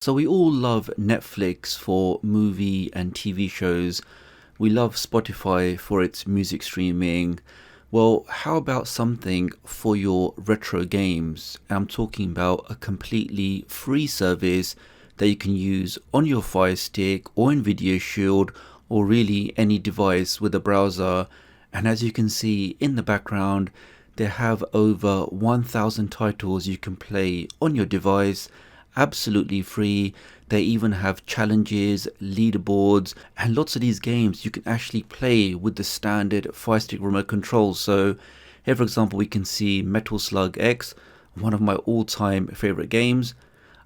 So we all love Netflix for movie and TV shows. We love Spotify for its music streaming. Well, how about something for your retro games? I'm talking about a completely free service that you can use on your Fire Stick or in Video Shield or really any device with a browser. And as you can see in the background, they have over 1,000 titles you can play on your device absolutely free. They even have challenges, leaderboards, and lots of these games you can actually play with the standard Fire Stick remote control. So here, for example, we can see Metal Slug X, one of my all-time favorite games.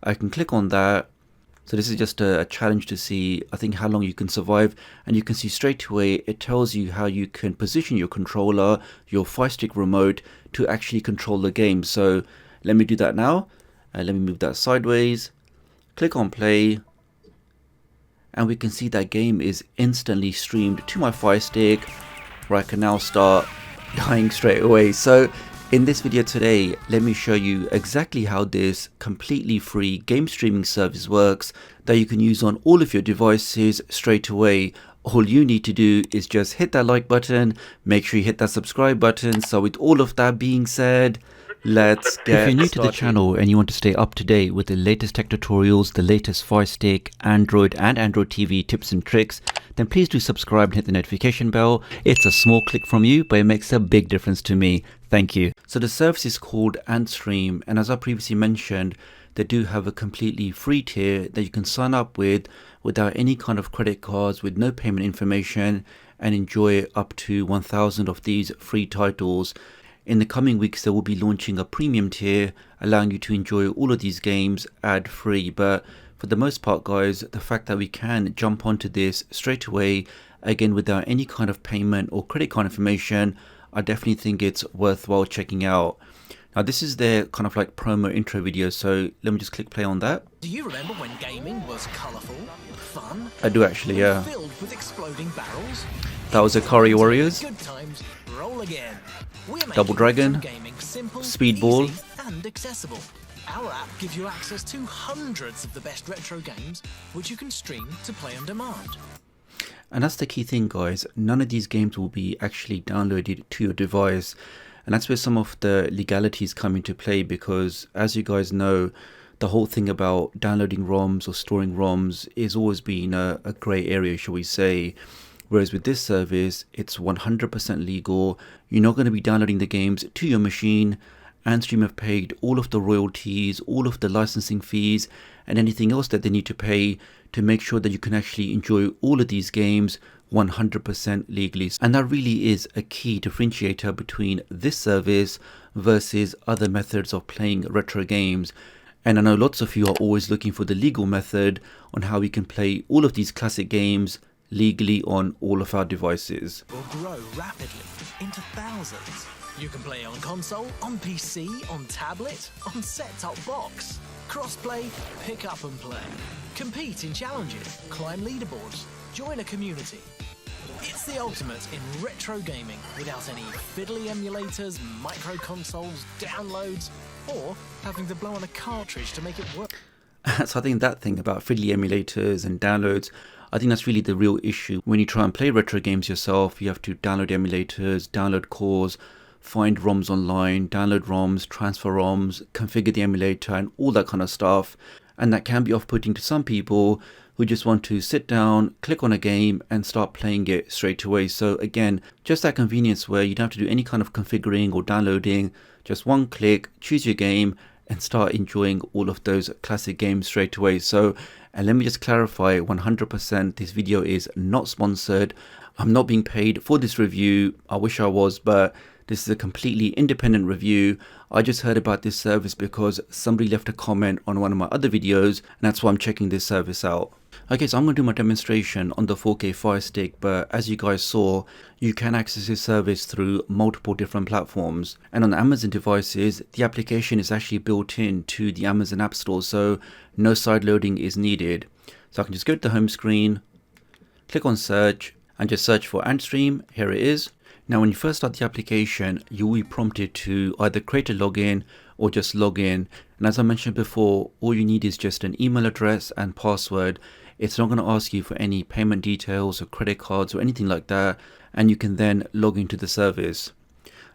I can click on that. So this is just a challenge to see, I think, how long you can survive. And you can see straight away, it tells you how you can position your controller, your Fire Stick remote, to actually control the game. So let me do that now. Let me move that sideways, click on play, and we can see that game is instantly streamed to my Fire Stick, where I can now start dying straight away. So in this video today, let me show you exactly how this completely free game streaming service works that you can use on all of your devices straight away. All you need to do is just hit that like button, make sure you hit that subscribe button. So with all of that being said, let's get started. If you're new to the channel and you want to stay up to date with the latest tech tutorials, the latest Fire Stick, Android and Android TV tips and tricks, then please do subscribe and hit the notification bell. It's a small click from you, but it makes a big difference to me. Thank you. So the service is called Antstream, and as I previously mentioned, they do have a completely free tier that you can sign up with without any kind of credit cards, with no payment information, and enjoy up to 1,000 of these free titles. In the coming weeks, they will be launching a premium tier, allowing you to enjoy all of these games ad-free. But for the most part, guys, the fact that we can jump onto this straight away, again, without any kind of payment or credit card information, I definitely think it's worthwhile checking out. Now, this is their kind of like promo intro video, so let me just click play on that. Do you remember when gaming was colourful, fun? I do actually, yeah. Filled with exploding barrels? That was Akari Warriors. Good times roll again. We're Double making Dragon, retro gaming simple, Speedball. easy, and accessible. Our app gives you access to hundreds of the best retro games, which you can stream to play on demand. And that's the key thing, guys. None of these games will be actually downloaded to your device. And that's where some of the legalities come into play, because as you guys know, the whole thing about downloading ROMs or storing ROMs is always been a grey area, shall we say. Whereas with this service, it's 100% legal. You're not going to be downloading the games to your machine. Antstream have paid all of the royalties, all of the licensing fees, and anything else that they need to pay to make sure that you can actually enjoy all of these games 100% legally. And that really is a key differentiator between this service versus other methods of playing retro games. And I know lots of you are always looking for the legal method on how we can play all of these classic games legally on all of our devices. Will grow rapidly into thousands. You can play on console, on PC, on tablet, on set-top box. Crossplay, pick up and play. Compete in challenges, climb leaderboards, join a community. It's the ultimate in retro gaming without any fiddly emulators, micro consoles, downloads, or having to blow on a cartridge to make it work. So I think that thing about fiddly emulators and downloads, I think that's really the real issue. When you try and play retro games yourself, you have to download emulators, download cores, find ROMs online, download ROMs, transfer ROMs, configure the emulator, and all that kind of stuff. And that can be off-putting to some people who just want to sit down, click on a game, and start playing it straight away. So again, just that convenience where you don't have to do any kind of configuring or downloading, just one click, choose your game, and start enjoying all of those classic games straight away. So, and let me just clarify 100%, this video is not sponsored. I'm not being paid for this review. I wish I was, but this is a completely independent review. I just heard about this service because somebody left a comment on one of my other videos, and that's why I'm checking this service out. Okay, so I'm going to do my demonstration on the 4K Fire Stick, but as you guys saw, you can access this service through multiple different platforms. And on the Amazon devices, the application is actually built into the Amazon App Store, so no side loading is needed. So I can just go to the home screen, click on search, and just search for Antstream. Here it is. Now, when you first start the application, you will be prompted to either create a login or just log in. And as I mentioned before, all you need is just an email address and password. It's not going to ask you for any payment details or credit cards or anything like that, and you can then log into the service.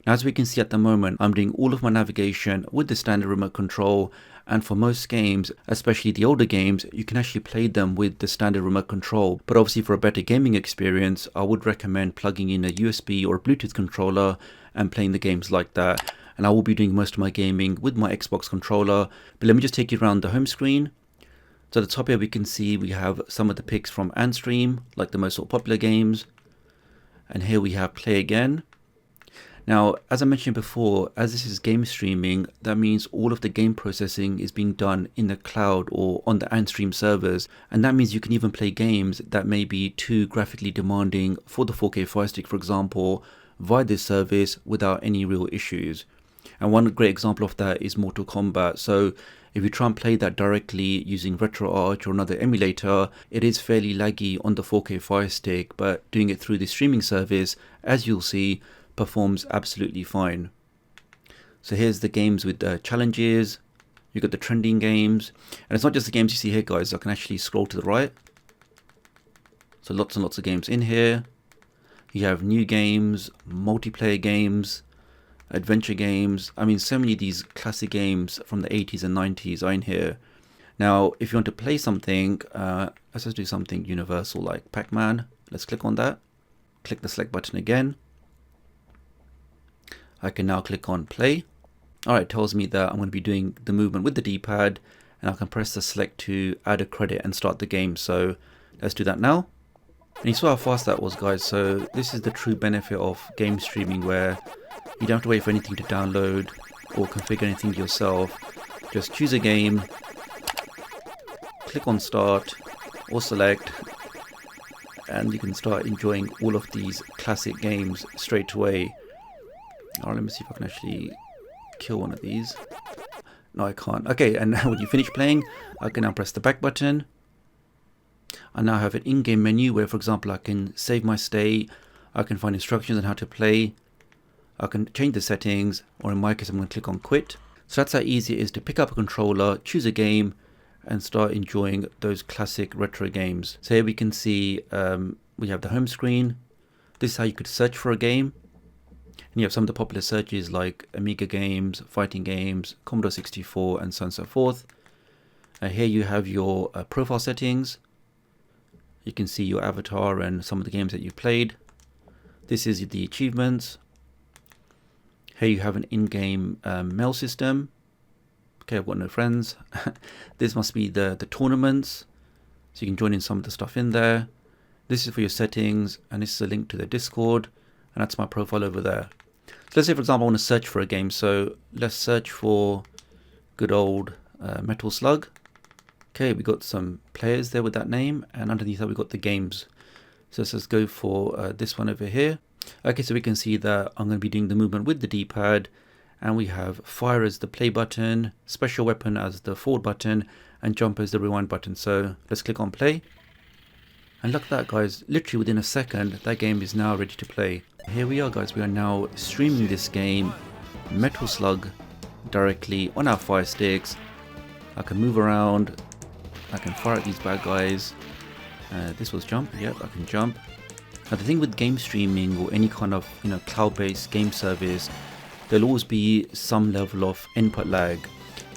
Now, as we can see at the moment, I'm doing all of my navigation with the standard remote control, and for most games, especially the older games, you can actually play them with the standard remote control. But obviously for a better gaming experience, I would recommend plugging in a USB or Bluetooth controller and playing the games like that. And I will be doing most of my gaming with my Xbox controller. But let me just take you around the home screen. So at the top here we can see we have some of the picks from Antstream, like the most sort of popular games. And here we have play again. Now, as I mentioned before, as this is game streaming, that means all of the game processing is being done in the cloud or on the Antstream servers. And that means you can even play games that may be too graphically demanding for the 4K Fire Stick, for example, via this service without any real issues. And one great example of that is Mortal Kombat. So if you try and play that directly using RetroArch or another emulator, it is fairly laggy on the 4K Fire Stick, but doing it through the streaming service, as you'll see, performs absolutely fine. So here's the games with the challenges. You've got the trending games, and it's not just the games you see here, guys. I can actually scroll to the right. So lots and lots of games in here. You have new games, multiplayer games, adventure games. I mean, so many of these classic games from the 80s and 90s are in here. Now, if you want to play something, let's just do something universal like Pac-Man. Let's click on that. Click the select button again. I can now click on play. Alright, it tells me that I'm going to be doing the movement with the D-pad, and I can press the select to add a credit and start the game. So let's do that now. And you saw how fast that was, guys. So this is the true benefit of game streaming, where you don't have to wait for anything to download or configure anything yourself. Just choose a game, click on start or select, and you can start enjoying all of these classic games straight away. Alright, let me see if I can actually kill one of these. No, I can't. Okay, and now when you finish playing, I can now press the back button. I now have an in-game menu where, for example, I can save my stay, I can find instructions on how to play, I can change the settings, or in my case I'm going to click on quit. So that's how easy it is to pick up a controller, choose a game, and start enjoying those classic retro games. So here we can see we have the home screen. This is how you could search for a game. And you have some of the popular searches like Amiga games, fighting games, Commodore 64, and so on and so forth. Here you have your profile settings. You can see your avatar and some of the games that you played. This is the achievements. Here you have an in-game mail system. Okay, I've got no friends. This must be the tournaments. So you can join in some of the stuff in there. This is for your settings, and this is a link to the Discord, and that's my profile over there. So let's say, for example, I want to search for a game. So let's search for good old Metal Slug. Okay, we got some players there with that name, and underneath that we got the games. So let's go for this one over here. Okay, so we can see that I'm going to be doing the movement with the D-pad, and we have fire as the play button, special weapon as the forward button, and jump as the rewind button. So let's click on play. And look at that, guys, literally within a second that game is now ready to play. Here we are, guys, we are now streaming this game, Metal Slug, directly on our Fire Sticks. I can move around, I can fire at these bad guys. This was jump, yep, I can jump. Now the thing with game streaming or any kind of cloud-based game service, there'll always be some level of input lag.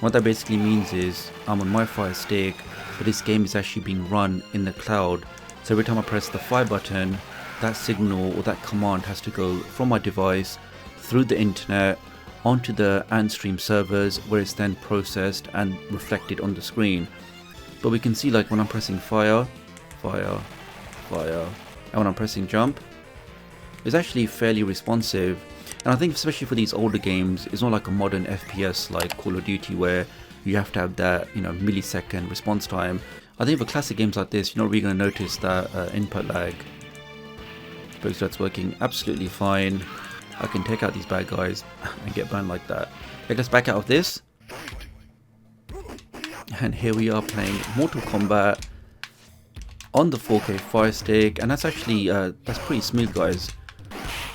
What that basically means is I'm on my Fire Stick, but this game is actually being run in the cloud. So every time I press the fire button, that signal or that command has to go from my device through the internet onto the Antstream servers, where it's then processed and reflected on the screen. But we can see, like, when I'm pressing fire, fire, fire, and when I'm pressing jump, it's actually fairly responsive. And I think especially for these older games, it's not like a modern FPS like Call of Duty where you have to have that millisecond response time. I think for classic games like this, you're not really going to notice that input lag. But that's working absolutely fine. I can take out these bad guys and get burned like that. Okay, let's back out of this. And here we are playing Mortal Kombat on the 4K Fire Stick, and that's actually that's pretty smooth, guys.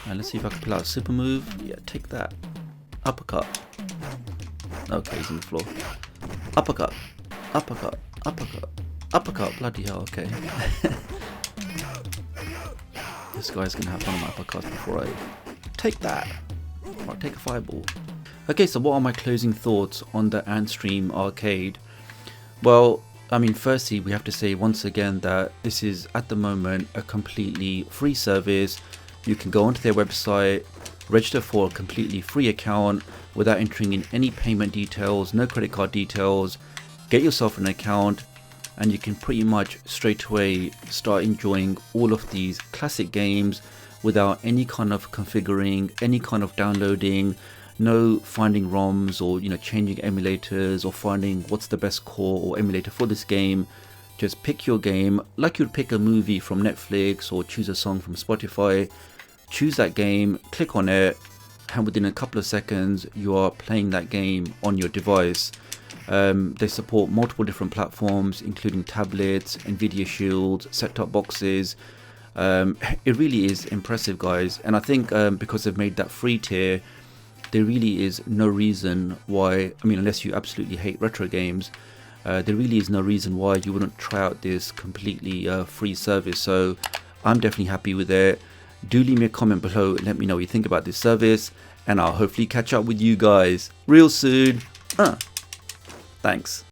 And let's see if I can pull out a super move. Yeah, take that. Uppercut. Okay, he's on the floor. Uppercut, uppercut, uppercut, uppercut. Bloody hell, okay. This guy's gonna have one of my uppercuts before I take that. I'll take a fireball. Okay, so what are my closing thoughts on the Antstream arcade? Well, I mean, firstly, we have to say once again that this is at the moment a completely free service. You can go onto their website, register for a completely free account without entering in any payment details, no credit card details, get yourself an account, and you can pretty much straight away start enjoying all of these classic games without any kind of configuring, any kind of downloading, no finding ROMs or changing emulators or finding what's the best core or emulator for this game. Just pick your game like you'd pick a movie from Netflix or choose a song from Spotify. Choose that game, click on it, and within a couple of seconds you are playing that game on your device. They support multiple different platforms including tablets, Nvidia Shields, set-top boxes. It really is impressive, guys, and I think because they've made that free tier, there really is no reason why, I mean, unless you absolutely hate retro games, there really is no reason why you wouldn't try out this completely free service. So I'm definitely happy with it. Do leave me a comment below and let me know what you think about this service, and I'll hopefully catch up with you guys real soon. Thanks.